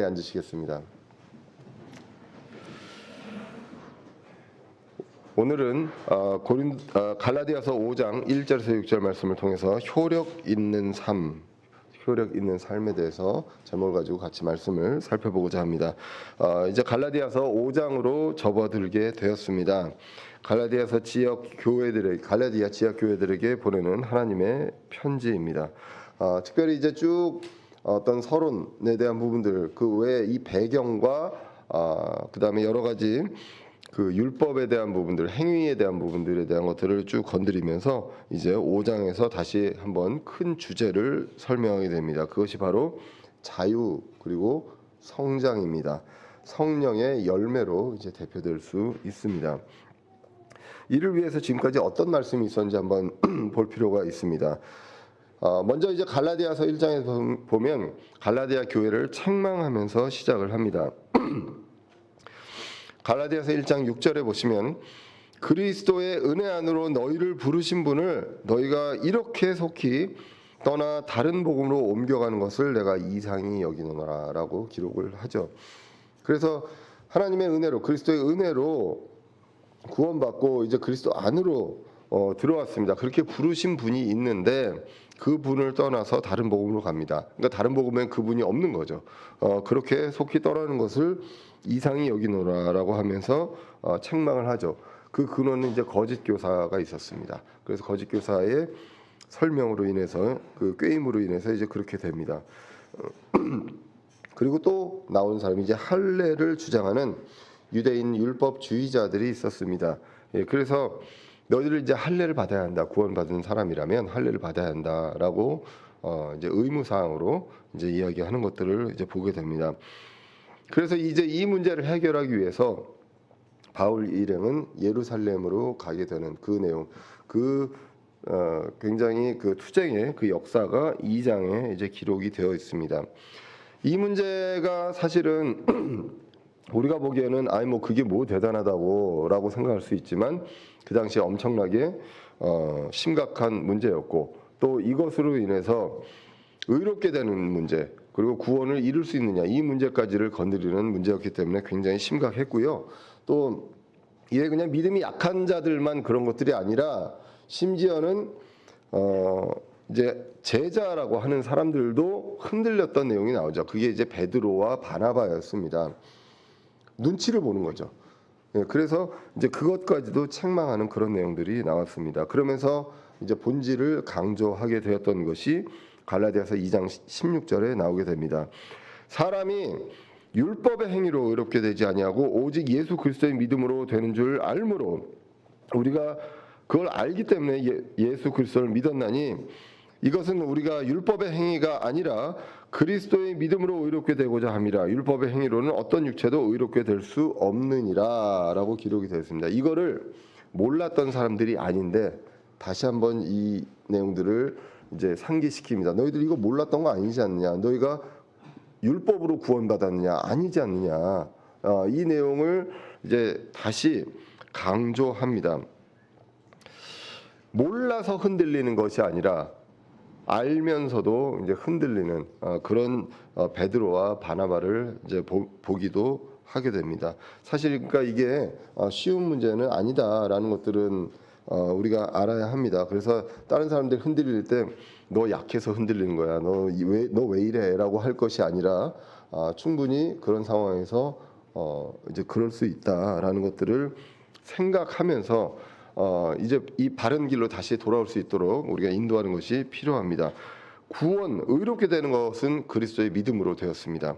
앉으시겠습니다. 오늘은 갈라디아서 5장 1절에서 6절 말씀을 통해서 효력 있는 삶에 대해서 제목을 가지고 같이 말씀을 살펴보고자 합니다. 이제 갈라디아서 5장으로 접어들게 되었습니다. 갈라디아 지역 교회들에게 보내는 하나님의 편지입니다. 특별히 이제 쭉 어떤 서론에 대한 부분들, 그 외에 이 배경과 그 다음에 여러 가지 그 율법에 대한 부분들, 행위에 대한 부분들에 대한 것들을 쭉 건드리면서 이제 5장에서 다시 한번 큰 주제를 설명하게 됩니다. 그것이 바로 자유 그리고 성장입니다. 성령의 열매로 이제 대표될 수 있습니다. 이를 위해서 지금까지 어떤 말씀이 있었는지 한번 볼 필요가 있습니다. 먼저 이제 갈라디아서 1장에 보면 갈라디아 교회를 책망하면서 시작을 합니다. 갈라디아서 1장 6절에 보시면 그리스도의 은혜 안으로 너희를 부르신 분을 너희가 이렇게 속히 떠나 다른 복음으로 옮겨가는 것을 내가 이상히 여기노라 라고 기록을 하죠. 그래서 하나님의 은혜로, 그리스도의 은혜로 구원받고 이제 그리스도 안으로 들어왔습니다. 그렇게 부르신 분이 있는데 그 분을 떠나서 다른 복음으로 갑니다. 그러니까 다른 복음엔 그분이 없는 거죠. 그렇게 속히 떠나는 것을 이상히 여기노라라고 하면서 책망을 하죠. 그 근원은 이제 거짓 교사가 있었습니다. 그래서 거짓 교사의 설명으로 인해서 그 꾀임으로 인해서 이제 그렇게 됩니다. 그리고 또 나오는 사람이 이제 할례를 주장하는 유대인 율법주의자들이 있었습니다. 그래서 너희들 이제 할례를 받아야 한다. 구원받은 사람이라면 할례를 받아야 한다라고 이제 의무 사항으로 이제 이야기하는 것들을 이제 보게 됩니다. 그래서 이제 이 문제를 해결하기 위해서 바울 일행은 예루살렘으로 가게 되는 그 내용, 굉장히 그 투쟁의 그 역사가 2장에 이제 기록이 되어 있습니다. 이 문제가 사실은 우리가 보기에는 뭐 그게 뭐 대단하다고라고 생각할 수 있지만 그 당시에 엄청나게 심각한 문제였고 또 이것으로 인해서 의롭게 되는 문제 그리고 구원을 이룰 수 있느냐 이 문제까지를 건드리는 문제였기 때문에 굉장히 심각했고요. 또 이게 그냥 믿음이 약한 자들만 그런 것들이 아니라 심지어는 이제 제자라고 하는 사람들도 흔들렸던 내용이 나오죠. 그게 이제 베드로와 바나바였습니다. 눈치를 보는 거죠. 그래서 이제 그것까지도 책망하는 그런 내용들이 나왔습니다. 그러면서 이제 본질을 강조하게 되었던 것이 갈라디아서 2장 16절에 나오게 됩니다. 사람이 율법의 행위로 의롭게 되지 아니하고 오직 예수 그리스도의 믿음으로 되는 줄 알므로 우리가 그걸 알기 때문에 예수 그리스도를 믿었나니 이것은 우리가 율법의 행위가 아니라 그리스도의 믿음으로 의롭게 되고자 함이라. 율법의 행위로는 어떤 육체도 의롭게 될 수 없느니라 라고 기록이 되어 있습니다. 이거를 몰랐던 사람들이 아닌데 다시 한번 이 내용들을 이제 상기시킵니다. 너희들 이거 몰랐던 거 아니지 않느냐? 너희가 율법으로 구원받았느냐? 아니지 않느냐? 이 내용을 이제 다시 강조합니다. 몰라서 흔들리는 것이 아니라 알면서도 이제 흔들리는 그런 베드로와 바나바를 이제 보기도 하게 됩니다. 사실 그러니까 이게 쉬운 문제는 아니다라는 것들은 우리가 알아야 합니다. 그래서 다른 사람들 흔들릴 때 너 약해서 흔들리는 거야. 너 왜 이래라고 할 것이 아니라 충분히 그런 상황에서 이제 그럴 수 있다라는 것들을 생각하면서 이제 이 바른 길로 다시 돌아올 수 있도록 우리가 인도하는 것이 필요합니다. 구원, 의롭게 되는 것은 그리스도의 믿음으로 되었습니다.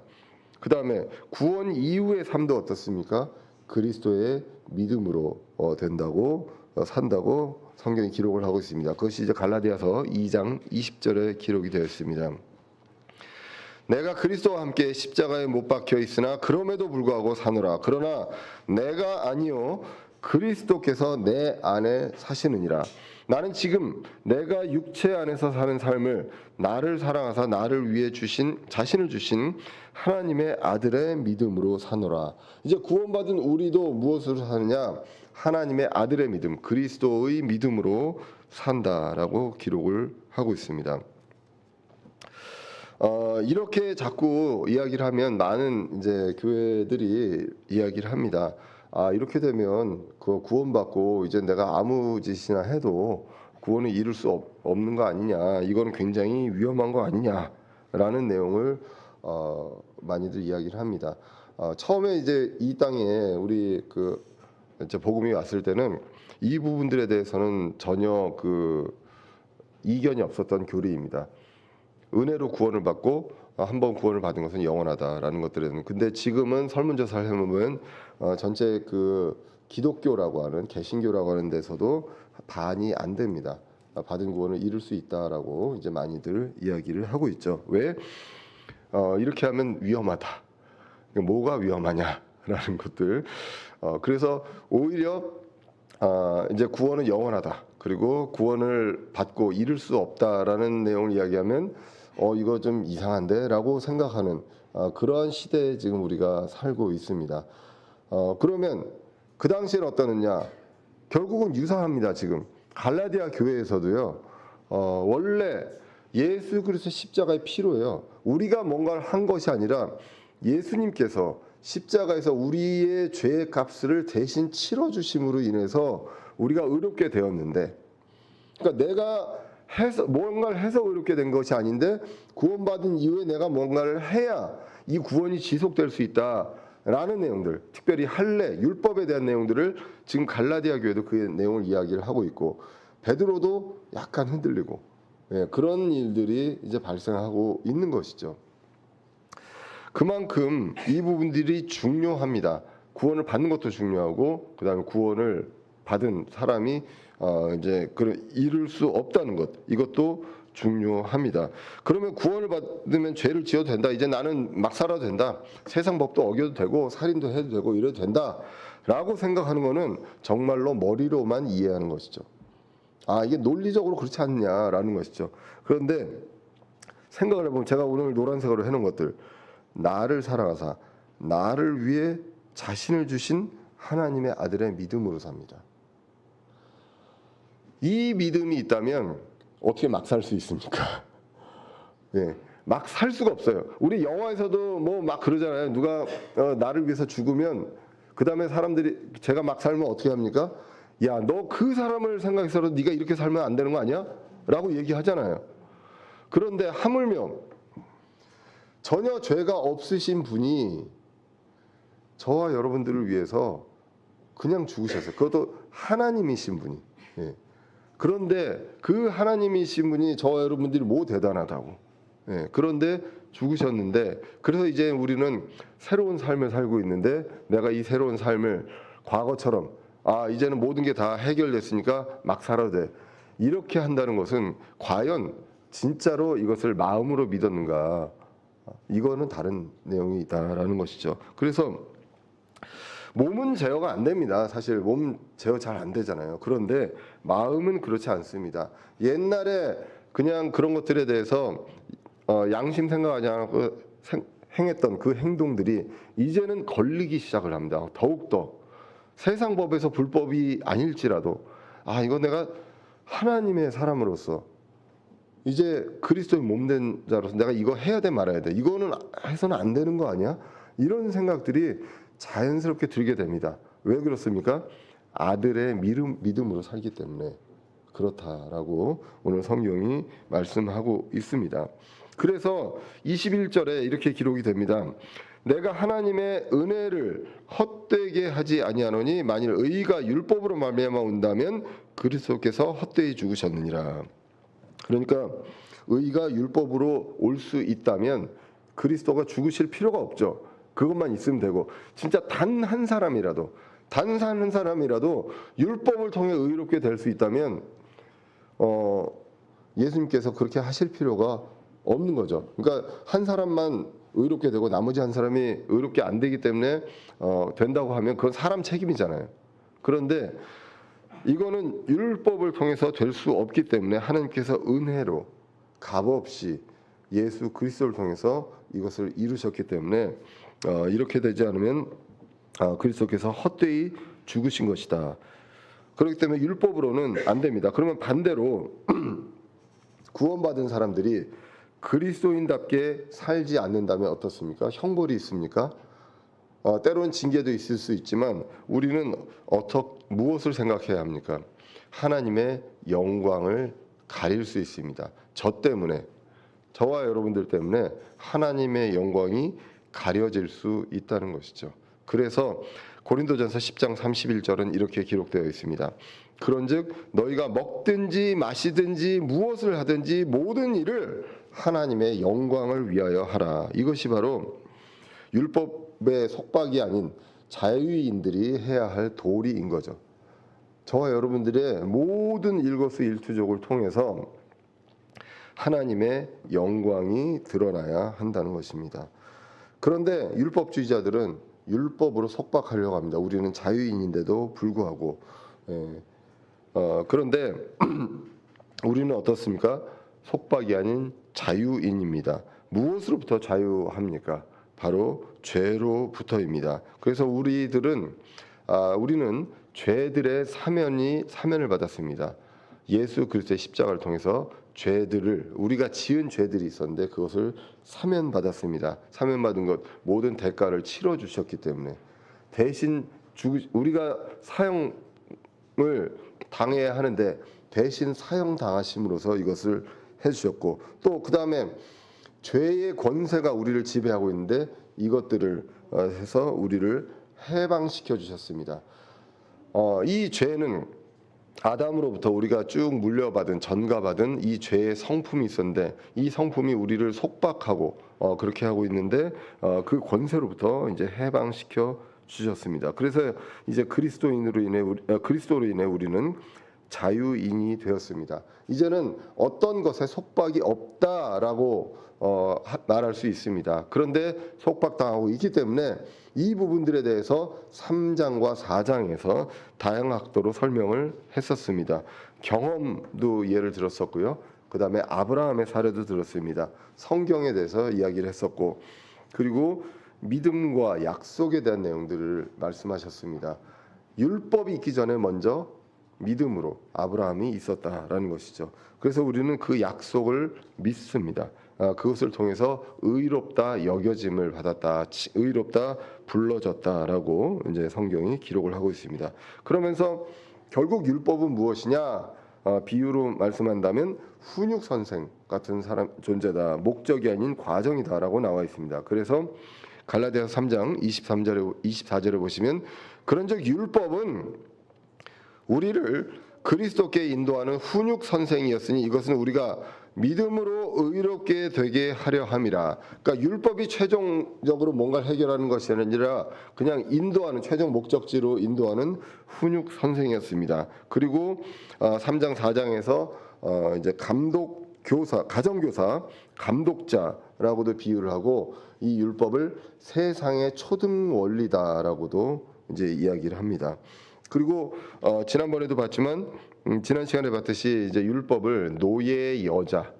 그 다음에 구원 이후의 삶도 어떻습니까? 그리스도의 믿음으로 된다고 산다고 성경이 기록을 하고 있습니다. 그것이 이제 갈라디아서 2장 20절에 기록이 되어 있습니다. 내가 그리스도와 함께 십자가에 못 박혀 있으나 그럼에도 불구하고 사노라. 그러나 내가 아니요 그리스도께서 내 안에 사시느니라. 나는 지금 내가 육체 안에서 사는 삶을 나를 사랑하사 나를 위해 자신을 주신 하나님의 아들의 믿음으로 사노라. 이제 구원받은 우리도 무엇으로 사느냐? 하나님의 아들의 믿음, 그리스도의 믿음으로 산다라고 기록을 하고 있습니다. 이렇게 자꾸 이야기를 하면 많은 이제 교회들이 이야기를 합니다. 아, 이렇게 되면 그 구원받고 이제 내가 아무 짓이나 해도 구원을 이룰 수 없는 거 아니냐. 이거는 굉장히 위험한 거 아니냐라는 내용을 많이들 이야기를 합니다. 처음에 이제 이 땅에 우리 그 이제 복음이 왔을 때는 이 부분들에 대해서는 전혀 그 이견이 없었던 교리입니다. 은혜로 구원을 받고 한번 구원을 받은 것은 영원하다라는 것들은. 근데 지금은 설문조사를 해보면 전체 그 기독교라고 하는 개신교라고 하는 데서도 반이 안 됩니다. 받은 구원을 이룰 수 있다라고 이제 많이들 이야기를 하고 있죠. 왜? 이렇게 하면 위험하다. 뭐가 위험하냐라는 것들. 그래서 오히려 이제 구원은 영원하다. 그리고 구원을 받고 이룰 수 없다라는 내용을 이야기하면 이거 좀 이상한데라고 생각하는 그러한 시대에 지금 우리가 살고 있습니다. 그러면 그 당시에는 어떠느냐? 결국은 유사합니다. 지금 갈라디아 교회에서도요. 원래 예수 그리스도 십자가의 피로예요. 우리가 뭔가를 한 것이 아니라 예수님께서 십자가에서 우리의 죄의 값을 대신 치러주심으로 인해서 우리가 의롭게 되었는데, 그러니까 내가 뭔가를 해서 의롭게 된 것이 아닌데 구원받은 이후에 내가 뭔가를 해야 이 구원이 지속될 수 있다라는 내용들, 특별히 할례, 율법에 대한 내용들을 지금 갈라디아 교회도 그 내용을 이야기를 하고 있고, 베드로도 약간 흔들리고, 그런 일들이 이제 발생하고 있는 것이죠. 그만큼 이 부분들이 중요합니다. 구원을 받는 것도 중요하고, 그다음에 구원을 받은 사람이 이제 이룰 수 없다는 것, 이것도 중요합니다. 그러면 구원을 받으면 죄를 지어도 된다. 이제 나는 막 살아도 된다. 세상 법도 어겨도 되고 살인도 해도 되고 이래도 된다라고 생각하는 거는 정말로 머리로만 이해하는 것이죠. 이게 논리적으로 그렇지 않냐라는 것이죠. 그런데 생각을 해보면 제가 오늘 노란색으로 해놓은 것들, 나를 사랑하사 나를 위해 자신을 주신 하나님의 아들의 믿음으로 삽니다. 이 믿음이 있다면 어떻게 막 살 수 있습니까? 막 살 수가 없어요. 우리 영화에서도 뭐 막 그러잖아요. 누가 나를 위해서 죽으면 그 다음에 사람들이 제가 막 살면 어떻게 합니까? 야, 너 그 사람을 생각해서도 네가 이렇게 살면 안 되는 거 아니야? 라고 얘기하잖아요. 그런데 하물며 전혀 죄가 없으신 분이 저와 여러분들을 위해서 그냥 죽으셨어요. 그것도 하나님이신 분이. 그런데 그 하나님이신 분이 저와 여러분들이 뭐 대단하다고. 그런데 죽으셨는데, 그래서 이제 우리는 새로운 삶을 살고 있는데, 내가 이 새로운 삶을 과거처럼 이제는 모든 게 다 해결됐으니까 막 살아도 돼, 이렇게 한다는 것은 과연 진짜로 이것을 마음으로 믿었는가? 이거는 다른 내용이 있다라는 것이죠. 그래서 몸은 제어가 안 됩니다. 사실 몸 제어 잘 안 되잖아요. 그런데 마음은 그렇지 않습니다. 옛날에 그냥 그런 것들에 대해서 양심 생각하지 않고 행했던 그 행동들이 이제는 걸리기 시작을 합니다. 더욱더 세상 법에서 불법이 아닐지라도 이거 내가 하나님의 사람으로서 이제 그리스도의 몸된 자로서 내가 이거 해야 돼 말아야 돼, 이거는 해서는 안 되는 거 아니야? 이런 생각들이 자연스럽게 들게 됩니다. 왜 그렇습니까? 아들의 믿음으로 살기 때문에 그렇다라고 오늘 성경이 말씀하고 있습니다. 그래서 21절에 이렇게 기록이 됩니다. 내가 하나님의 은혜를 헛되게 하지 아니하노니 만일 의가 율법으로 말미암아 온다면 그리스도께서 헛되이 죽으셨느니라. 그러니까 의가 율법으로 올 수 있다면 그리스도가 죽으실 필요가 없죠. 그것만 있으면 되고, 진짜 단 한 사람이라도 율법을 통해 의롭게 될 수 있다면 예수님께서 그렇게 하실 필요가 없는 거죠. 그러니까 한 사람만 의롭게 되고 나머지 한 사람이 의롭게 안 되기 때문에 된다고 하면 그건 사람 책임이잖아요. 그런데 이거는 율법을 통해서 될 수 없기 때문에 하나님께서 은혜로 값없이 예수 그리스도를 통해서 이것을 이루셨기 때문에 이렇게 되지 않으면 그리스도께서 헛되이 죽으신 것이다. 그렇기 때문에 율법으로는 안 됩니다. 그러면 반대로 구원받은 사람들이 그리스도인답게 살지 않는다면 어떻습니까? 형벌이 있습니까? 때론 징계도 있을 수 있지만 우리는 무엇을 생각해야 합니까? 하나님의 영광을 가릴 수 있습니다. 저와 여러분들 때문에 하나님의 영광이 가려질 수 있다는 것이죠. 그래서 고린도전서 10장 31절은 이렇게 기록되어 있습니다. 그런즉 너희가 먹든지 마시든지 무엇을 하든지 모든 일을 하나님의 영광을 위하여 하라. 이것이 바로 율법의 속박이 아닌 자유인들이 해야 할 도리인 거죠. 저와 여러분들의 모든 일거수일투족을 통해서 하나님의 영광이 드러나야 한다는 것입니다. 그런데 율법주의자들은 율법으로 속박하려고 합니다. 우리는 자유인인데도 불구하고. 그런데 우리는 어떻습니까? 속박이 아닌 자유인입니다. 무엇으로부터 자유합니까? 바로 죄로부터입니다. 그래서 우리는 죄들의 사면을 받았습니다. 예수 그리스도의 십자가를 통해서 우리가 지은 죄들이 있었는데 그것을 사면받았습니다. 사면받은 것 모든 대가를 치러 주셨기 때문에 대신 우리가 사형을 당해야 하는데 대신 사형 당하심으로써 이것을 해주셨고, 또 그 다음에 죄의 권세가 우리를 지배하고 있는데 이것들을 해서 우리를 해방시켜 주셨습니다. 이 죄는 아담으로부터 우리가 쭉 물려받은 전가받은 이 죄의 성품이 있었는데 이 성품이 우리를 속박하고 그렇게 하고 있는데 그 권세로부터 이제 해방시켜 주셨습니다. 그래서 이제 그리스도로 인해 우리는 자유인이 되었습니다. 이제는 어떤 것에 속박이 없다라고 말할 수 있습니다. 그런데 속박당하고 있기 때문에 이 부분들에 대해서 3장과 4장에서 다양학도로 설명을 했었습니다. 경험도 예를 들었었고요. 그 다음에 아브라함의 사례도 들었습니다. 성경에 대해서 이야기를 했었고, 그리고 믿음과 약속에 대한 내용들을 말씀하셨습니다. 율법이 있기 전에 먼저 믿음으로 아브라함이 있었다라는 것이죠. 그래서 우리는 그 약속을 믿습니다. 그것을 통해서 의롭다 여겨짐을 받았다, 의롭다 불러졌다라고 이제 성경이 기록을 하고 있습니다. 그러면서 결국 율법은 무엇이냐? 비유로 말씀한다면 훈육 선생 같은 존재다, 목적이 아닌 과정이다라고 나와 있습니다. 그래서 갈라디아서 3장 24절에 보시면 그런즉 율법은 우리를 그리스도께 인도하는 훈육 선생이었으니 이것은 우리가 믿음으로 의롭게 되게 하려 함이라. 그러니까 율법이 최종적으로 뭔가를 해결하는 것이 아니라 그냥 인도하는, 최종 목적지로 인도하는 훈육 선생이었습니다. 그리고 3장 4장에서 이제 감독교사, 가정교사, 감독자라고도 비유를 하고 이 율법을 세상의 초등 원리다라고도 이제 이야기를 합니다. 그리고 지난번에도 봤지만 지난 시간에 봤듯이 이제 율법을 노예의 여자,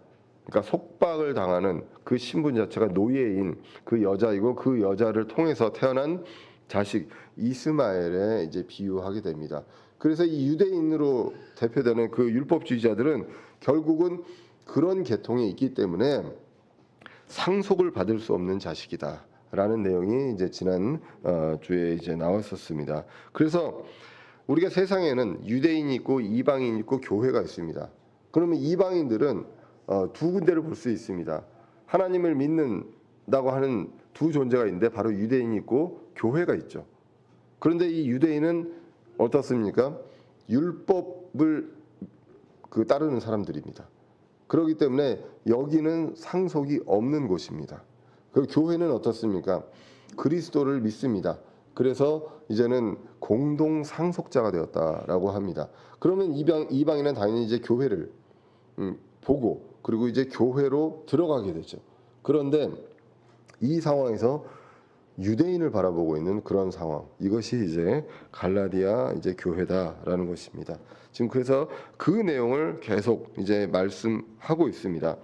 그러니까 속박을 당하는 그 신분 자체가 노예인 그 여자이고 그 여자를 통해서 태어난 자식 이스마엘에 이제 비유하게 됩니다. 그래서 이 유대인으로 대표되는 그 율법주의자들은 결국은 그런 계통이 있기 때문에 상속을 받을 수 없는 자식이다라는 내용이 이제 지난 주에 이제 나왔었습니다. 그래서 우리가 세상에는 유대인이 있고 이방인이 있고 교회가 있습니다. 그러면 이방인들은 두 군데를 볼 수 있습니다. 하나님을 믿는다고 하는 두 존재가 있는데 바로 유대인이 있고 교회가 있죠. 그런데 이 유대인은 어떻습니까? 율법을 따르는 사람들입니다. 그렇기 때문에 여기는 상속이 없는 곳입니다. 그 교회는 어떻습니까? 그리스도를 믿습니다. 그래서 이제는 공동 상속자가 되었다라고 합니다. 그러면 이방인은 당연히 이제 교회를 보고 그리고 이제 교회로 들어가게 되죠. 그런데 이 상황에서 유대인을 바라보고 있는 그런 상황, 이것이 이제 갈라디아 이제 교회다라는 것입니다. 지금 그래서 그 내용을 계속 이제 말씀하고 있습니다.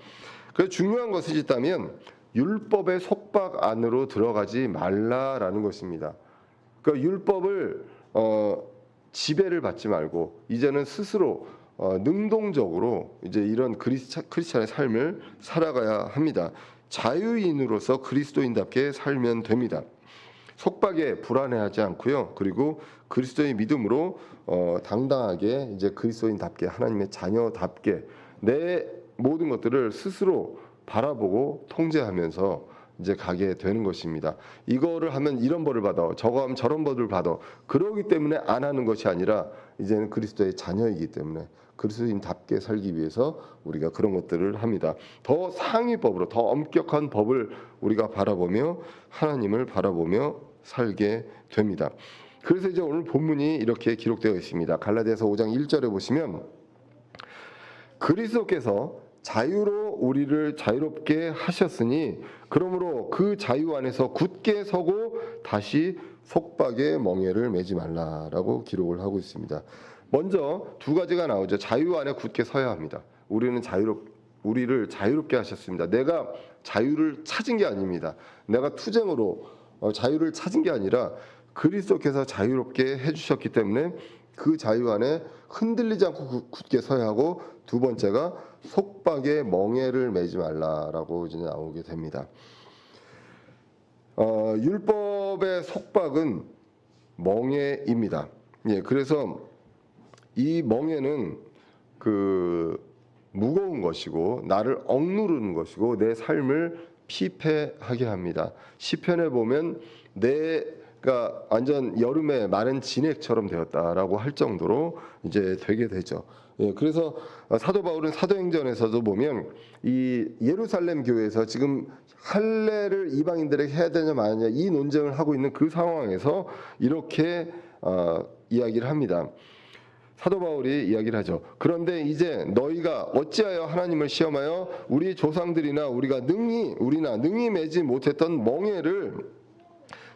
그래서 중요한 것이 있다면 율법의 속박 안으로 들어가지 말라라는 것입니다. 그러니까 율법을 지배를 받지 말고 이제는 스스로 능동적으로 이제 이런 크리스찬의 삶을 살아가야 합니다. 자유인으로서 그리스도인답게 살면 됩니다. 속박에 불안해하지 않고요. 그리고 그리스도의 믿음으로 당당하게 이제 그리스도인답게 하나님의 자녀답게 내 모든 것들을 스스로 바라보고 통제하면서 이제 가게 되는 것입니다. 이거를 하면 이런 벌을 받아, 저거 하면 저런 벌을 받아. 그러기 때문에 안 하는 것이 아니라 이제는 그리스도의 자녀이기 때문에 그리스도인답게 살기 위해서 우리가 그런 것들을 합니다. 더 상위 법으로 더 엄격한 법을 우리가 바라보며 하나님을 바라보며 살게 됩니다. 그래서 이제 오늘 본문이 이렇게 기록되어 있습니다. 갈라디아서 5장 1절에 보시면 그리스도께서 자유로 우리를 자유롭게 하셨으니 그러므로 그 자유 안에서 굳게 서고 다시 속박의 멍에를 매지 말라라고 기록을 하고 있습니다. 먼저 두 가지가 나오죠. 자유 안에 굳게 서야 합니다. 우리를 자유롭게 하셨습니다. 내가 자유를 찾은 게 아닙니다. 내가 투쟁으로 자유를 찾은 게 아니라 그리스도께서 자유롭게 해주셨기 때문에 그 자유 안에 흔들리지 않고 굳게 서야 하고, 두 번째가 속박의 멍에를 매지 말라라고 이제 나오게 됩니다. 율법의 속박은 멍에입니다. 예, 그래서 이 멍에는 그 무거운 것이고 나를 억누르는 것이고 내 삶을 피폐하게 합니다. 시편에 보면 내가 완전 여름에 마른 진액처럼 되었다라고 할 정도로 이제 되게 되죠. 예, 그래서 사도 바울은 사도행전에서도 보면 이 예루살렘 교회에서 지금 할례를 이방인들에게 해야 되냐 마냐 이 논쟁을 하고 있는 그 상황에서 이렇게 이야기를 합니다. 사도 바울이 이야기를 하죠. 그런데 이제 너희가 어찌하여 하나님을 시험하여 우리 조상들이나 우리나 능히 매지 못했던 멍에를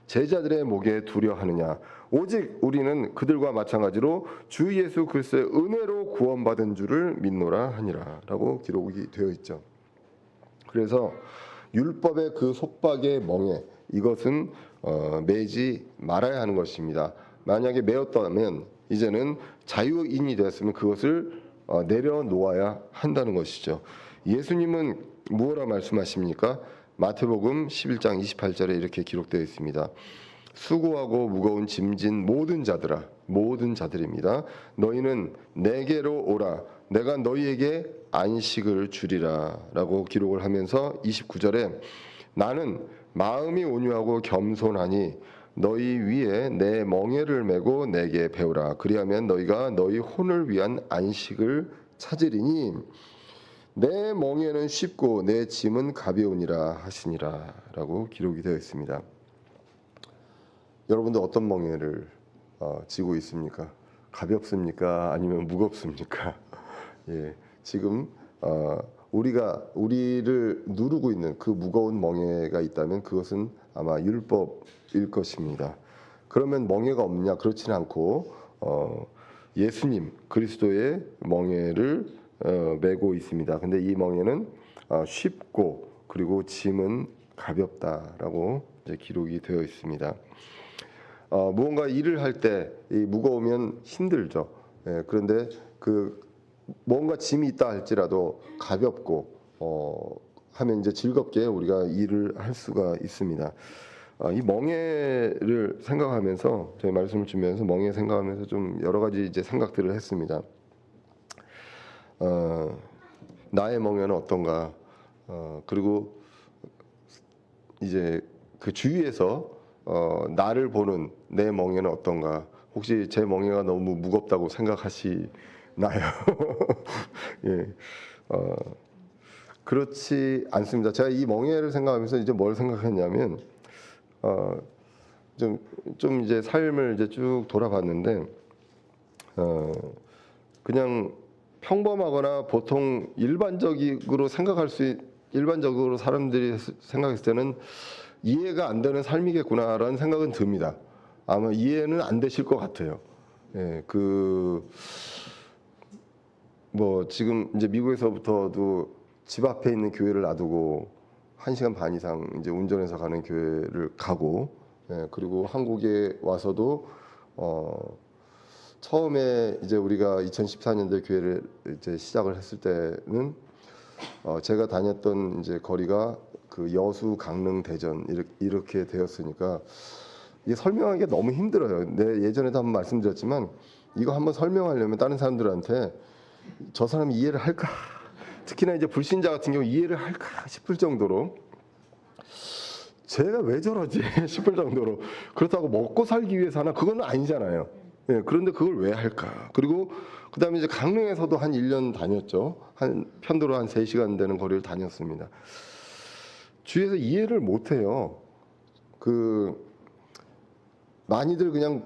제자들의 목에 두려 하느냐. 오직 우리는 그들과 마찬가지로 주 예수 그리스도의 은혜로 구원받은 줄을 믿노라 하니라 라고 기록이 되어 있죠. 그래서 율법의 그 속박의 멍에, 이것은 매지 말아야 하는 것입니다. 만약에 매었다면 이제는 자유인이 되었으면 그것을 내려놓아야 한다는 것이죠. 예수님은 무엇라 말씀하십니까? 마태복음 11장 28절에 이렇게 기록되어 있습니다. 수고하고 무거운 짐진 모든 자들입니다. 너희는 내게로 오라. 내가 너희에게 안식을 주리라 라고 기록을 하면서 29절에 나는 마음이 온유하고 겸손하니 너희 위에 내 멍에를 메고 내게 배우라. 그리하면 너희가 너희 혼을 위한 안식을 찾으리니 내 멍에는 쉽고 내 짐은 가벼우니라 하시니라 라고 기록이 되어 있습니다. 여러분들 어떤 멍에를 지고 있습니까? 가볍습니까? 아니면 무겁습니까? 예, 지금 우리를 누르고 있는 그 무거운 멍에가 있다면 그것은 아마 율법일 것입니다. 그러면 멍에가 없냐? 그렇지는 않고 예수님 그리스도의 멍에를 메고 있습니다. 근데 이 멍에는 쉽고 그리고 짐은 가볍다라고 이제 기록이 되어 있습니다. 무언가 일을 할 때 무거우면 힘들죠. 예, 그런데 뭔가 짐이 있다 할지라도 가볍고 하면 이제 즐겁게 우리가 일을 할 수가 있습니다. 이 멍에를 생각하면서 저희 말씀을 주면서 멍에 생각하면서 좀 여러 가지 이제 생각들을 했습니다. 나의 멍에는 어떤가? 그리고 이제 그 주위에서 나를 보는 내 멍에는 어떤가? 혹시 제 멍에가 너무 무겁다고 생각하시나요? 예, 그렇지 않습니다. 제가 이 멍에를 생각하면서 이제 뭘 생각했냐면, 좀 이제 삶을 이제 쭉 돌아봤는데, 그냥 평범하거나 보통 일반적으로 사람들이 생각했을 때는 이해가 안 되는 삶이겠구나라는 생각은 듭니다. 아마 이해는 안 되실 것 같아요. 예, 뭐 지금 이제 미국에서부터도 집 앞에 있는 교회를 놔두고 1시간 반 이상 이제 운전해서 가는 교회를 가고, 예, 그리고 한국에 와서도 처음에 이제 우리가 2014년도에 교회를 이제 시작을 했을 때는 제가 다녔던 이제 거리가 그 여수, 강릉, 대전 이렇게 되었으니까 이게 설명하기가 너무 힘들어요. 내 예전에도 한번 말씀드렸지만 이거 한번 설명하려면 다른 사람들한테 저 사람이 이해를 할까? 특히나 이제 불신자 같은 경우 이해를 할까 싶을 정도로 제가 왜 저러지 싶을 정도로 그렇다고 먹고 살기 위해서 하나 그건 아니잖아요. 예, 그런데 그걸 왜 할까? 그리고 그다음에 이제 강릉에서도 한 1년 다녔죠. 한 편도로 한 3시간 되는 거리를 다녔습니다. 주위에서 이해를 못 해요. 많이들 그냥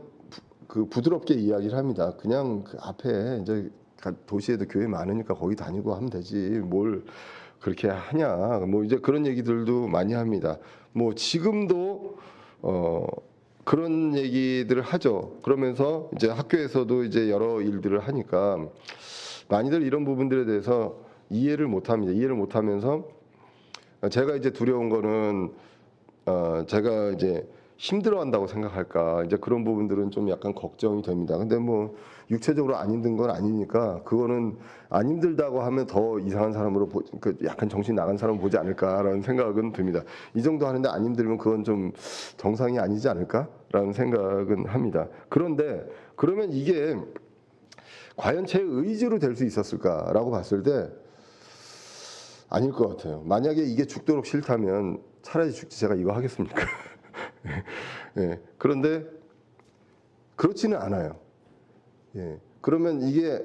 부드럽게 이야기를 합니다. 그냥 그 앞에 이제 도시에도 교회 많으니까 거기 다니고 하면 되지. 뭘 그렇게 하냐. 뭐 이제 그런 얘기들도 많이 합니다. 뭐 지금도 그런 얘기들을 하죠. 그러면서 이제 학교에서도 이제 여러 일들을 하니까 많이들 이런 부분들에 대해서 이해를 못 합니다. 이해를 못 하면서 제가 이제 두려운 거는 제가 이제 힘들어한다고 생각할까 이제 그런 부분들은 좀 약간 걱정이 됩니다. 근데 뭐 육체적으로 안 힘든 건 아니니까 그거는 안 힘들다고 하면 더 이상한 사람으로 약간 정신 나간 사람 보지 않을까라는 생각은 듭니다. 이 정도 하는데 안 힘들면 그건 좀 정상이 아니지 않을까라는 생각은 합니다. 그런데 그러면 이게 과연 제 의지로 될 수 있었을까라고 봤을 때 아닐 것 같아요. 만약에 이게 죽도록 싫다면 차라리 죽지 제가 이거 하겠습니까? 예, 그런데 그렇지는 않아요. 예, 그러면 이게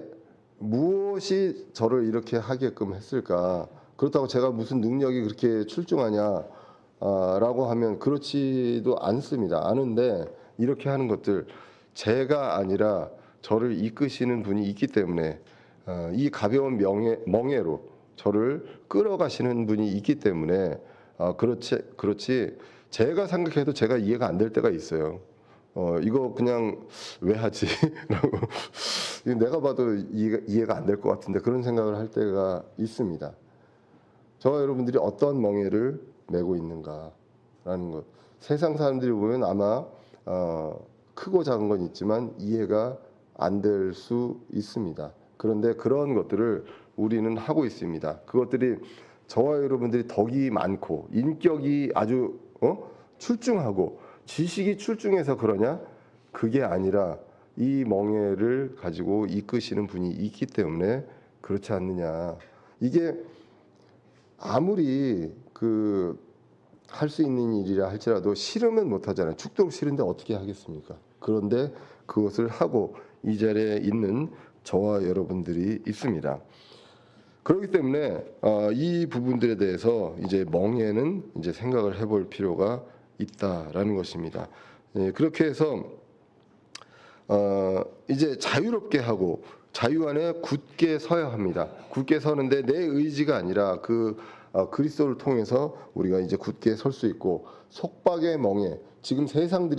무엇이 저를 이렇게 하게끔 했을까? 그렇다고 제가 무슨 능력이 그렇게 출중하냐? 라고 하면 그렇지도 않습니다. 아는데 이렇게 하는 것들 제가 아니라 저를 이끄시는 분이 있기 때문에 이 가벼운 멍에로 저를 끌어가시는 분이 있기 때문에 그렇지 제가 생각해도 제가 이해가 안 될 때가 있어요. 이거 그냥 왜 하지? 라고 내가 봐도 이해가 안 될 것 같은데 그런 생각을 할 때가 있습니다. 저와 여러분들이 어떤 멍에를 메고 있는가라는 것. 세상 사람들이 보면 아마 크고 작은 건 있지만 이해가 안 될 수 있습니다. 그런데 그런 것들을 우리는 하고 있습니다. 그것들이 저와 여러분들이 덕이 많고 인격이 아주 출중하고 지식이 출중해서 그러냐? 그게 아니라 이 멍에를 가지고 이끄시는 분이 있기 때문에 그렇지 않느냐. 이게 아무리 할 수 있는 일이라 할지라도 싫으면 못 하잖아요. 죽도록 싫은데 어떻게 하겠습니까? 그런데 그것을 하고 이 자리에 있는 저와 여러분들이 있습니다. 그렇기 때문에 이 부분들에 대해서 이제 멍에는 이제 생각을 해볼 필요가 있다라는 것입니다. 예, 그렇게 해서 이제 자유롭게 하고 자유 안에 굳게 서야 합니다. 굳게 서는데 내 의지가 아니라 그리스도를 통해서 우리가 이제 굳게 설 수 있고 속박의 멍에 지금 세상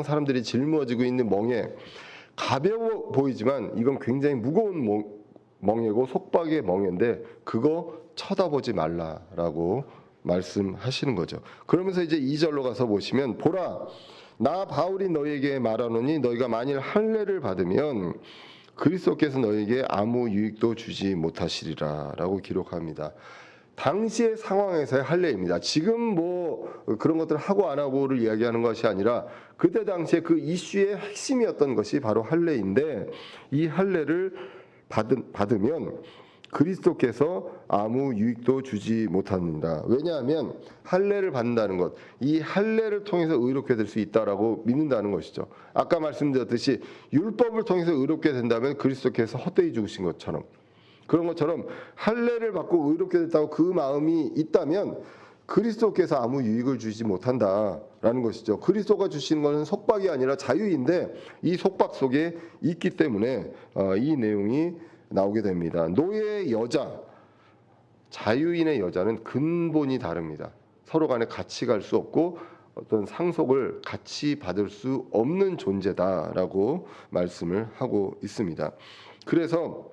사람들이 짊어지고 있는 멍에 가벼워 보이지만 이건 굉장히 무거운 멍에고 속박의 멍에인데 그거 쳐다보지 말라라고 말씀하시는 거죠. 그러면서 이제 2절로 가서 보시면 보라 나 바울이 너희에게 말하노니 너희가 만일 할례를 받으면 그리스도께서 너희에게 아무 유익도 주지 못하시리라라고 기록합니다. 당시의 상황에서의 할례입니다. 지금 뭐 그런 것들을 하고 안 하고를 이야기하는 것이 아니라 그때 당시에 그 이슈의 핵심이었던 것이 바로 할례인데 이 할례를 받으면 그리스도께서 아무 유익도 주지 못합니다. 왜냐하면 할례를 받는다는 것, 이 할례를 통해서 의롭게 될 수 있다라고 믿는다는 것이죠. 아까 말씀드렸듯이 율법을 통해서 의롭게 된다면 그리스도께서 헛되이 죽으신 것처럼 그런 것처럼 할례를 받고 의롭게 됐다고 그 마음이 있다면 그리스도께서 아무 유익을 주지 못한다라는 것이죠. 그리스도가 주시는 것은 속박이 아니라 자유인데 이 속박 속에 있기 때문에 이 내용이 나오게 됩니다. 노예의 여자, 자유인의 여자는 근본이 다릅니다. 서로 간에 같이 갈 수 없고 어떤 상속을 같이 받을 수 없는 존재다라고 말씀을 하고 있습니다. 그래서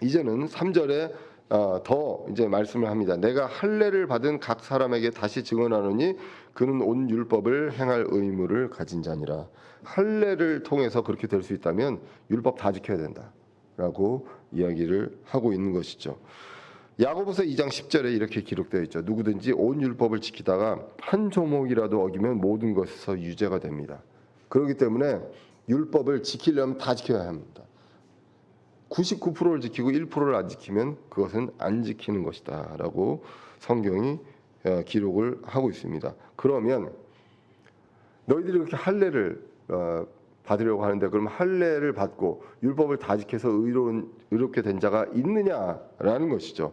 이제는 3절에 더 이제 말씀을 합니다. 내가 할례를 받은 각 사람에게 다시 증언하노니 그는 온 율법을 행할 의무를 가진 자니라. 할례를 통해서 그렇게 될 수 있다면 율법 다 지켜야 된다라고 이야기를 하고 있는 것이죠. 야고보서 2장 10절에 이렇게 기록되어 있죠. 누구든지 온 율법을 지키다가 한 조목이라도 어기면 모든 것에서 유죄가 됩니다. 그렇기 때문에 율법을 지키려면 다 지켜야 합니다. 99%를 지키고 1%를 안 지키면 그것은 안 지키는 것이다 라고 성경이 기록을 하고 있습니다. 그러면 너희들이 그렇게 할례를 받으려고 하는데 그럼 할례를 받고 율법을 다 지켜서 의롭게 된 자가 있느냐라는 것이죠.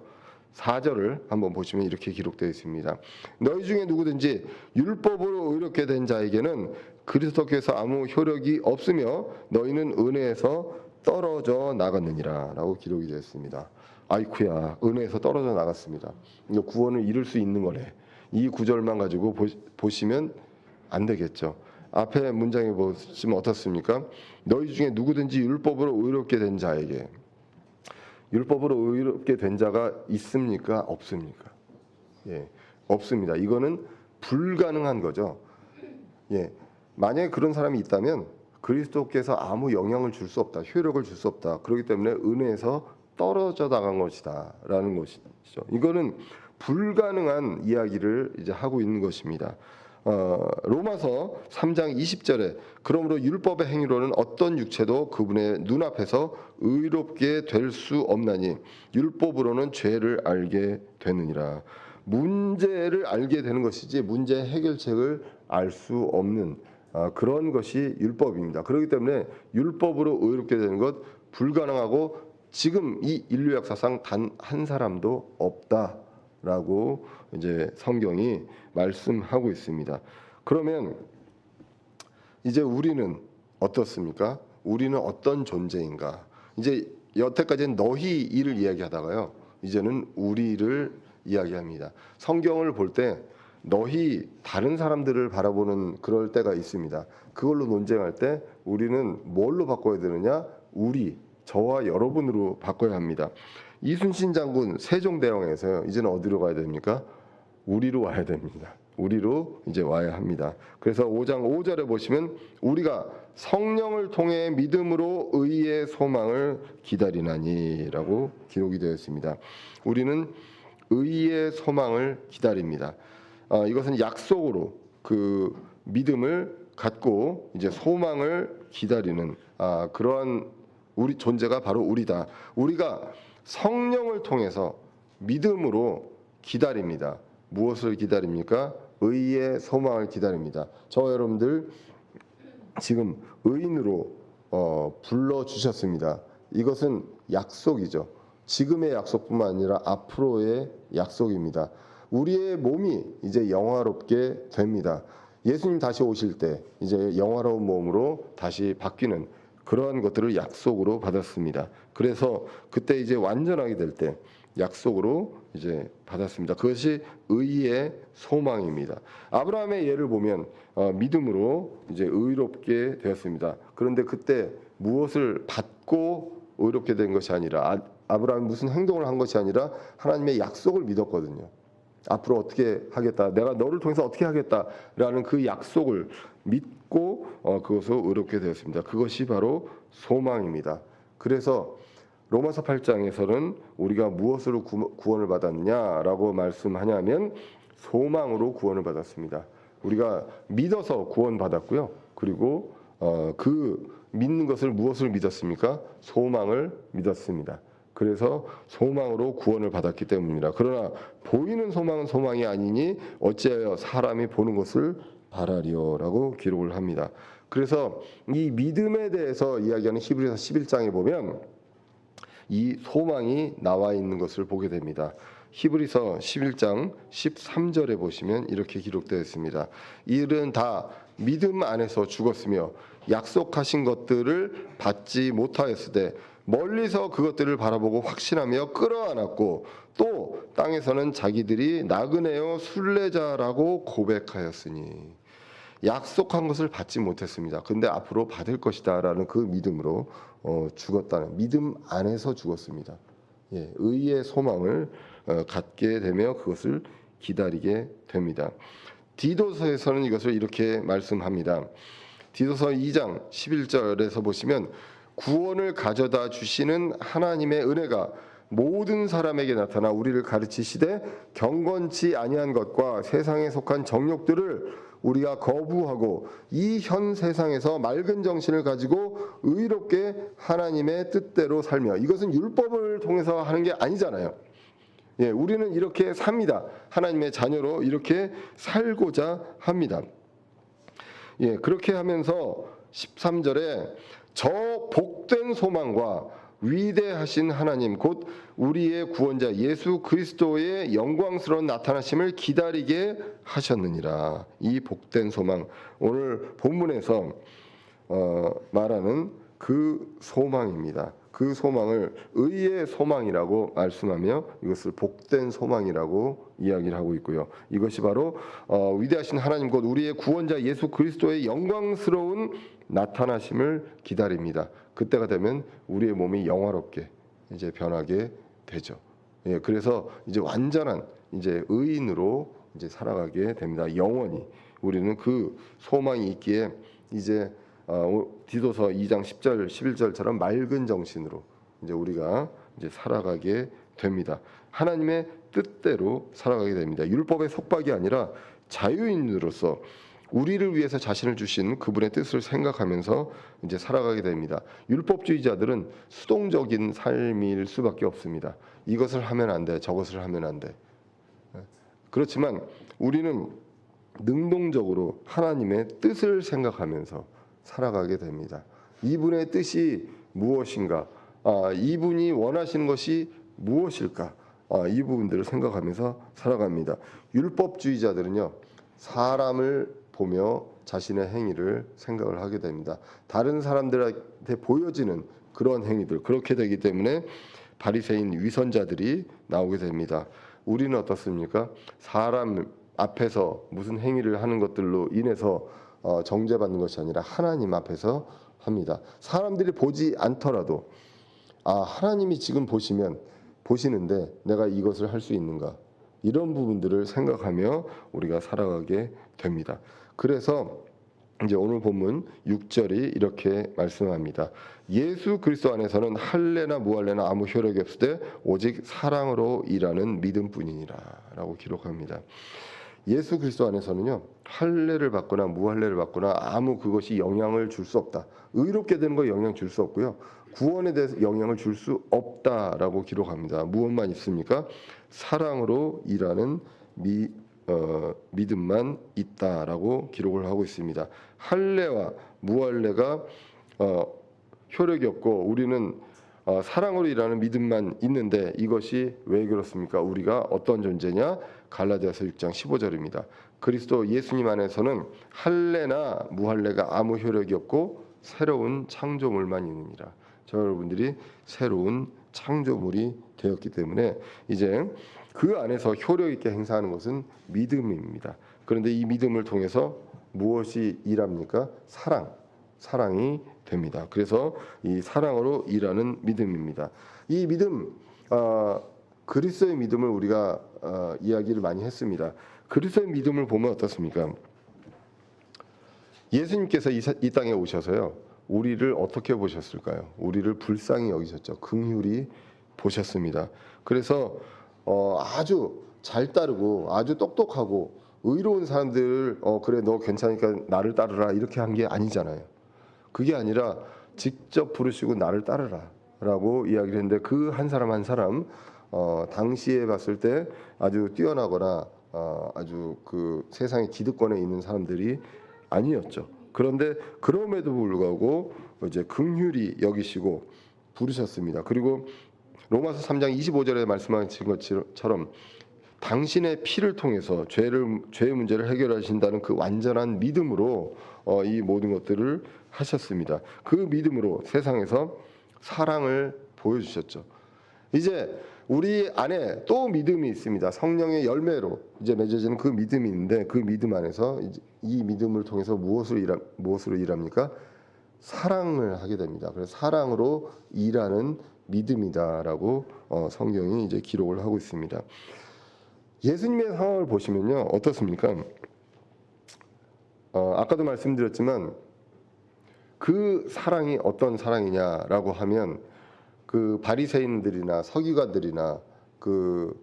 4절을 한번 보시면 이렇게 기록되어 있습니다. 너희 중에 누구든지 율법으로 의롭게 된 자에게는 그리스도께서 아무 효력이 없으며 너희는 은혜에서 떨어져 나갔느니라 라고 기록이 되어 있습니다. 아이쿠야, 은혜에서 떨어져 나갔습니다. 구원을 잃을 수 있는 거네. 이 구절만 가지고 보시면 안 되겠죠. 앞에 문장에 보시면 어떻습니까? 너희 중에 누구든지 율법으로 의롭게 된 자에게, 율법으로 의롭게 된 자가 있습니까? 없습니까? 예, 없습니다. 이거는 불가능한 거죠. 예, 만약에 그런 사람이 있다면 그리스도께서 아무 영향을 줄 수 없다, 효력을 줄 수 없다. 그렇기 때문에 은혜에서 떨어져 나간 것이다라는 것이죠. 이거는 불가능한 이야기를 이제 하고 있는 것입니다. 로마서 3장 20절에 그러므로 율법의 행위로는 어떤 육체도 그분의 눈앞에서 의롭게 될 수 없나니 율법으로는 죄를 알게 되느니라. 문제를 알게 되는 것이지 문제 해결책을 알 수 없는 그런 것이 율법입니다. 그렇기 때문에 율법으로 의롭게 되는 것 불가능하고 지금 이 인류 역사상 단 한 사람도 없다라고 이제 성경이 말씀하고 있습니다. 그러면 이제 우리는 어떻습니까? 우리는 어떤 존재인가? 이제 여태까지는 너희를 이야기하다가요. 이제는 우리를 이야기합니다. 성경을 볼 때 너희 다른 사람들을 바라보는 그럴 때가 있습니다. 그걸로 논쟁할 때 우리는 뭘로 바꿔야 되느냐? 우리, 저와 여러분으로 바꿔야 합니다. 이순신 장군 세종대왕에서요. 이제는 어디로 가야 됩니까? 우리로 와야 됩니다. 우리로 이제 와야 합니다. 그래서 5장 5절에 보시면 우리가 성령을 통해 믿음으로 의의 소망을 기다리나니라고 기록이 되어 있습니다. 우리는 의의 소망을 기다립니다. 이것은 약속으로 그 믿음을 갖고 이제 소망을 기다리는 그러한 우리 존재가 바로 우리다. 우리가 성령을 통해서 믿음으로 기다립니다. 무엇을 기다립니까? 의의 소망을 기다립니다. 저와 여러분들 지금 의인으로 불러주셨습니다. 이것은 약속이죠. 지금의 약속뿐만 아니라 앞으로의 약속입니다. 우리의 몸이 이제 영화롭게 됩니다. 예수님 다시 오실 때 이제 영화로운 몸으로 다시 바뀌는 그러한 것들을 약속으로 받았습니다. 그래서 그때 이제 완전하게 될 때 약속으로 이제 받았습니다. 그것이 의의 소망입니다. 아브라함의 예를 보면 믿음으로 이제 의롭게 되었습니다. 그런데 그때 무엇을 받고 의롭게 된 것이 아니라 아브라함이 무슨 행동을 한 것이 아니라 하나님의 약속을 믿었거든요. 앞으로 어떻게 하겠다, 내가 너를 통해서 어떻게 하겠다라는 그 약속을 믿고 그것으로 의롭게 되었습니다. 그것이 바로 소망입니다. 그래서 로마서 8장에서는 우리가 무엇으로 구원을 받았느냐라고 말씀하냐면 소망으로 구원을 받았습니다. 우리가 믿어서 구원받았고요. 그리고 그 믿는 것을 무엇을 믿었습니까? 소망을 믿었습니다. 그래서 소망으로 구원을 받았기 때문입니다. 그러나 보이는 소망은 소망이 아니니 어찌하여 사람이 보는 것을 바라리요라고 기록을 합니다. 그래서 이 믿음에 대해서 이야기하는 히브리서 11장에 보면 이 소망이 나와 있는 것을 보게 됩니다. 히브리서 11장 13절에 보시면 이렇게 기록되어 있습니다. 이들은 다 믿음 안에서 죽었으며 약속하신 것들을 받지 못하였을 때 멀리서 그것들을 바라보고 확신하며 끌어안았고 또 땅에서는 자기들이 나그네요 순례자라고 고백하였으니 약속한 것을 받지 못했습니다. 근데 앞으로 받을 것이다라는 그 믿음으로 죽었다는 믿음 안에서 죽었습니다. 의의 소망을 갖게 되며 그것을 기다리게 됩니다. 디도서에서는 이것을 이렇게 말씀합니다. 디도서 2장 11절에서 보시면 구원을 가져다 주시는 하나님의 은혜가 모든 사람에게 나타나 우리를 가르치시되 경건치 아니한 것과 세상에 속한 정욕들을 우리가 거부하고 이 현 세상에서 맑은 정신을 가지고 의롭게 하나님의 뜻대로 살며, 이것은 율법을 통해서 하는 게 아니잖아요. 우리는 이렇게 삽니다. 하나님의 자녀로 이렇게 살고자 합니다. 그렇게 하면서 13절에 저 복된 소망과 위대하신 하나님 곧 우리의 구원자 예수 그리스도의 영광스러운 나타나심을 기다리게 하셨느니라. 이 복된 소망, 오늘 본문에서 말하는 그 소망입니다. 그 소망을 의의 소망이라고 말씀하며 이것을 복된 소망이라고 이야기를 하고 있고요. 이것이 바로 위대하신 하나님 곧 우리의 구원자 예수 그리스도의 영광스러운 나타나심을 기다립니다. 그때가 되면 우리의 몸이 영화롭게 이제 변하게 되죠. 그래서 이제 완전한 이제 의인으로 이제 살아가게 됩니다. 영원히 우리는 그 소망이 있기에 이제 디도서 2장 10절 11절처럼 맑은 정신으로 이제 우리가 이제 살아가게 됩니다. 하나님의 뜻대로 살아가게 됩니다. 율법의 속박이 아니라 자유인으로서 우리를 위해서 자신을 주신 그분의 뜻을 생각하면서 이제 살아가게 됩니다. 율법주의자들은 수동적인 삶일 수밖에 없습니다. 이것을 하면 안 돼, 저것을 하면 안 돼. 그렇지만 우리는 능동적으로 하나님의 뜻을 생각하면서 살아가게 됩니다. 이분의 뜻이 무엇인가? 이분이 원하시는 것이 무엇일까? 이 부분들을 생각하면서 살아갑니다. 율법주의자들은요, 사람을 보며 자신의 행위를 생각을 하게 됩니다. 다른 사람들한테 보여지는 그런 행위들, 그렇게 되기 때문에 바리새인 위선자들이 나오게 됩니다. 우리는 어떻습니까? 사람 앞에서 무슨 행위를 하는 것들로 인해서 정죄받는 것이 아니라 하나님 앞에서 합니다. 사람들이 보지 않더라도 하나님이 지금 보시는데 내가 이것을 할 수 있는가? 이런 부분들을 생각하며 우리가 살아가게 됩니다. 그래서 이제 오늘 본문 6절이 이렇게 말씀합니다. 예수 그리스도 안에서는 할례나 무할례나 아무 효력이 없으되 오직 사랑으로 일하는 믿음뿐이니라 라고 기록합니다. 예수 그리스도 안에서는요, 할례를 받거나 무할례를 받거나 아무 그것이 영향을 줄 수 없다. 의롭게 되는 거 영향 줄 수 없고요. 구원에 대해서 영향을 줄 수 없다라고 기록합니다. 무엇만 있습니까? 사랑으로 일하는 믿음만 있다라고 기록을 하고 있습니다. 할례와 무할례가 효력이 없고 우리는 사랑으로 일하는 믿음만 있는데 이것이 왜 그렇습니까? 우리가 어떤 존재냐? 갈라디아서 6장 15절입니다. 그리스도 예수님 안에서는 할례나 무할례가 아무 효력이 없고 새로운 창조물만 있느니라. 저 여러분들이 새로운 창조물이 되었기 때문에 이제 그 안에서 효력 있게 행사하는 것은 믿음입니다. 그런데 이 믿음을 통해서 무엇이 일합니까? 사랑이 됩니다. 그래서 이 사랑으로 일하는 믿음입니다. 이 믿음, 그리스도의 믿음을 우리가 이야기를 많이 했습니다. 그리스도의 믿음을 보면 어떻습니까? 예수님께서 이 땅에 오셔서요, 우리를 어떻게 보셨을까요? 우리를 불쌍히 여기셨죠. 긍휼히 보셨습니다. 그래서 아주 잘 따르고 아주 똑똑하고 의로운 사람들을 그래 너 괜찮으니까 나를 따르라 이렇게 한 게 아니잖아요. 그게 아니라 직접 부르시고 나를 따르라 라고 이야기를 했는데 그 한 사람 한 사람 당시에 봤을 때 아주 뛰어나거나 아주 그 세상의 기득권에 있는 사람들이 아니었죠. 그런데 그럼에도 불구하고 이제 긍휼히 여기시고 부르셨습니다. 그리고 로마서 3장 25절에 말씀하신 것처럼 당신의 피를 통해서 죄의 문제를 해결하신다는 그 완전한 믿음으로 이 모든 것들을 하셨습니다. 그 믿음으로 세상에서 사랑을 보여주셨죠. 이제 우리 안에 또 믿음이 있습니다. 성령의 열매로 이제 맺어지는 그 믿음이 있는데 그 믿음 안에서 이 믿음을 통해서 무엇으로 일합니까? 사랑을 하게 됩니다. 그래서 사랑으로 일하는 믿음이다라고 성경이 이제 기록을 하고 있습니다. 예수님의 상황을 보시면요, 어떻습니까? 아까도 말씀드렸지만 그 사랑이 어떤 사랑이냐라고 하면 그 바리새인들이나 서기관들이나 그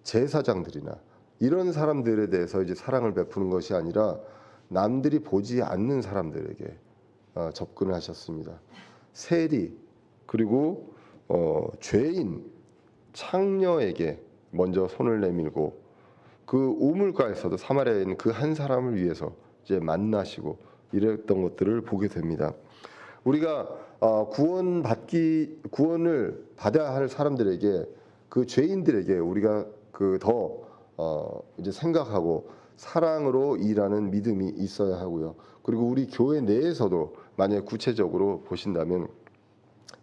제사장들이나 이런 사람들에 대해서 이제 사랑을 베푸는 것이 아니라 남들이 보지 않는 사람들에게 접근을 하셨습니다. 세리 그리고 죄인 창녀에게 먼저 손을 내밀고 그 우물가에서도 사마리아에 있는 그 한 사람을 위해서 이제 만나시고 이랬던 것들을 보게 됩니다. 우리가 구원을 받아야 할 사람들에게 그 죄인들에게 우리가 그 더 이제 생각하고 사랑으로 일하는 믿음이 있어야 하고요. 그리고 우리 교회 내에서도 만약 구체적으로 보신다면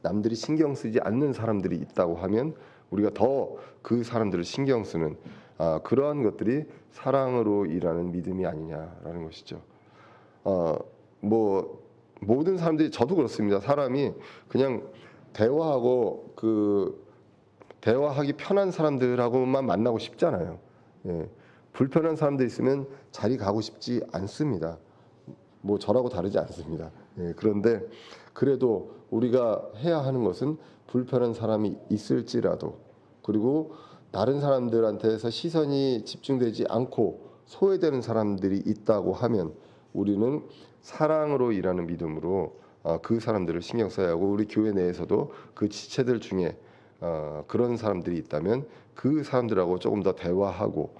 남들이 신경 쓰지 않는 사람들이 있다고 하면 우리가 더 그 사람들을 신경 쓰는 그러한 것들이 사랑으로 일하는 믿음이 아니냐라는 것이죠. 뭐 모든 사람들이 저도 그렇습니다. 사람이 그냥 대화하고 대화하기 편한 사람들하고만 만나고 싶잖아요. 예. 불편한 사람들 있으면 자리 가고 싶지 않습니다. 뭐 저라고 다르지 않습니다. 예. 그런데 그래도 우리가 해야 하는 것은 불편한 사람이 있을지라도 그리고 다른 사람들한테서 시선이 집중되지 않고 소외되는 사람들이 있다고 하면 우리는 사랑으로 일하는 믿음으로 그 사람들을 신경 써야 하고 우리 교회 내에서도 그 지체들 중에 그런 사람들이 있다면 그 사람들하고 조금 더 대화하고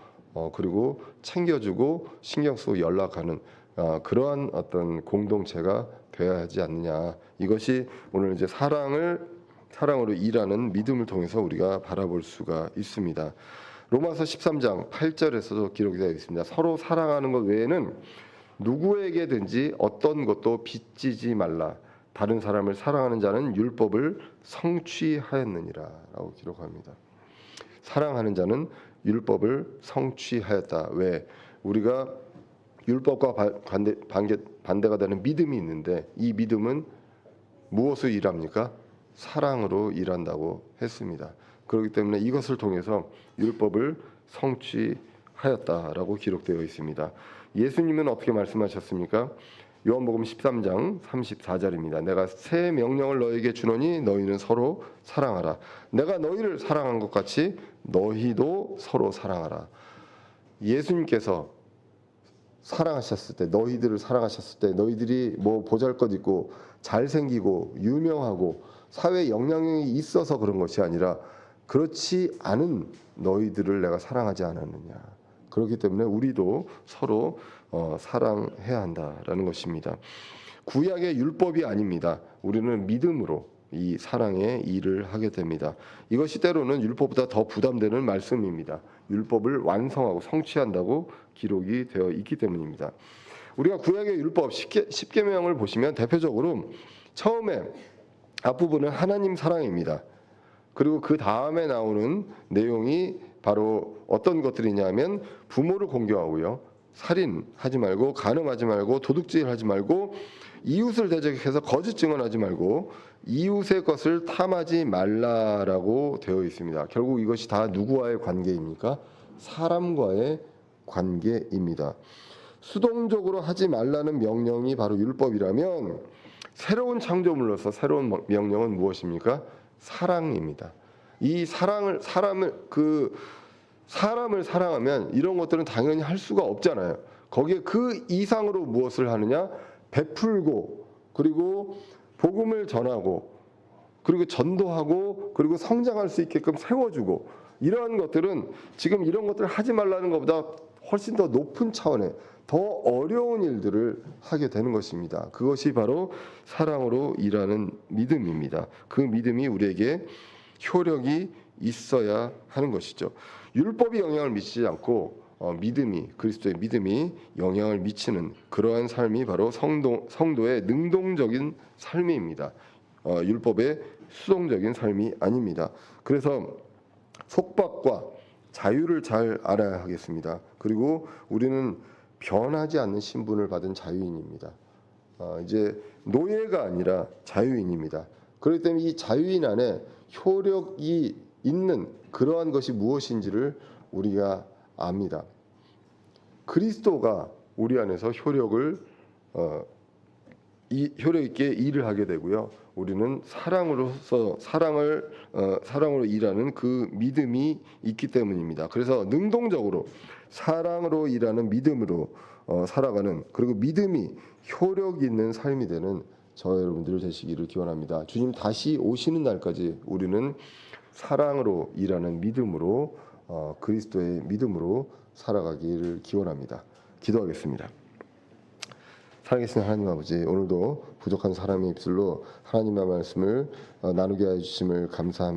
그리고 챙겨주고 신경 쓰고 연락하는 그러한 어떤 공동체가 되어야 하지 않느냐. 이것이 오늘 이제 사랑으로 일하는 믿음을 통해서 우리가 바라볼 수가 있습니다. 로마서 13장 8절에서도 기록이 되어 있습니다. 서로 사랑하는 것 외에는 누구에게든지 어떤 것도 빚지지 말라. 다른 사람을 사랑하는 자는 율법을 성취하였느니라라고 기록합니다. 사랑하는 자는 율법을 성취하였다. 왜? 우리가 율법과 반대가 되는 믿음이 있는데 이 믿음은 무엇을 일합니까? 사랑으로 일한다고 했습니다. 그렇기 때문에 이것을 통해서 율법을 성취하였다라고 기록되어 있습니다. 예수님은 어떻게 말씀하셨습니까? 요한복음 13장 34절입니다. 내가 새 명령을 너에게 주노니 너희는 서로 사랑하라. 내가 너희를 사랑한 것 같이 너희도 서로 사랑하라. 예수님께서 사랑하셨을 때 너희들을 사랑하셨을 때 너희들이 뭐 보잘것있고 잘생기고 유명하고 사회에 영향력이 있어서 그런 것이 아니라 그렇지 않은 너희들을 내가 사랑하지 않았느냐. 그렇기 때문에 우리도 서로 사랑해야 한다라는 것입니다. 구약의 율법이 아닙니다. 우리는 믿음으로 이 사랑의 일을 하게 됩니다. 이것이 때로는 율법보다 더 부담되는 말씀입니다. 율법을 완성하고 성취한다고 기록이 되어 있기 때문입니다. 우리가 구약의 율법 10계명을 보시면 대표적으로 처음에 앞부분은 하나님 사랑입니다. 그리고 그 다음에 나오는 내용이 바로 어떤 것들이냐면 부모를 공경하고요. 살인하지 말고 간음하지 말고 도둑질하지 말고 이웃을 대적해서 거짓 증언하지 말고 이웃의 것을 탐하지 말라라고 되어 있습니다. 결국 이것이 다 누구와의 관계입니까? 사람과의 관계입니다. 수동적으로 하지 말라는 명령이 바로 율법이라면 새로운 창조물로서 새로운 명령은 무엇입니까? 사랑입니다. 이 사람을 사랑하면 이런 것들은 당연히 할 수가 없잖아요. 거기에 그 이상으로 무엇을 하느냐? 베풀고 그리고 복음을 전하고 그리고 전도하고 그리고 성장할 수 있게끔 세워주고 이러한 것들은 지금 이런 것들을 하지 말라는 것보다 훨씬 더 높은 차원의 더 어려운 일들을 하게 되는 것입니다. 그것이 바로 사랑으로 일하는 믿음입니다. 그 믿음이 우리에게 효력이 있어야 하는 것이죠. 율법이 영향을 미치지 않고 그리스도의 믿음이 영향을 미치는 그러한 삶이 바로 성도의 능동적인 삶입니다. 율법의 수동적인 삶이 아닙니다. 그래서 속박과 자유를 잘 알아야 하겠습니다. 그리고 우리는 변하지 않는 신분을 받은 자유인입니다. 이제 노예가 아니라 자유인입니다. 그렇기 때문에 이 자유인 안에 효력이 있는 그러한 것이 무엇인지를 우리가 압니다. 그리스도가 우리 안에서 효력 있게 일을 하게 되고요. 우리는 사랑으로 일하는 그 믿음이 있기 때문입니다. 그래서 능동적으로 사랑으로 일하는 믿음으로 살아가는, 그리고 믿음이 효력 있는 삶이 되는 저 여러분들 되시기를 기원합니다. 주님 다시 오시는 날까지 우리는 사랑으로 일하는 믿음으로, 그리스도의 믿음으로 살아가기를 기원합니다. 기도하겠습니다. 살아계신 하나님 아버지, 오늘도 부족한 사람의 입술로 하나님의 말씀을 나누게 해주심을 감사합니다.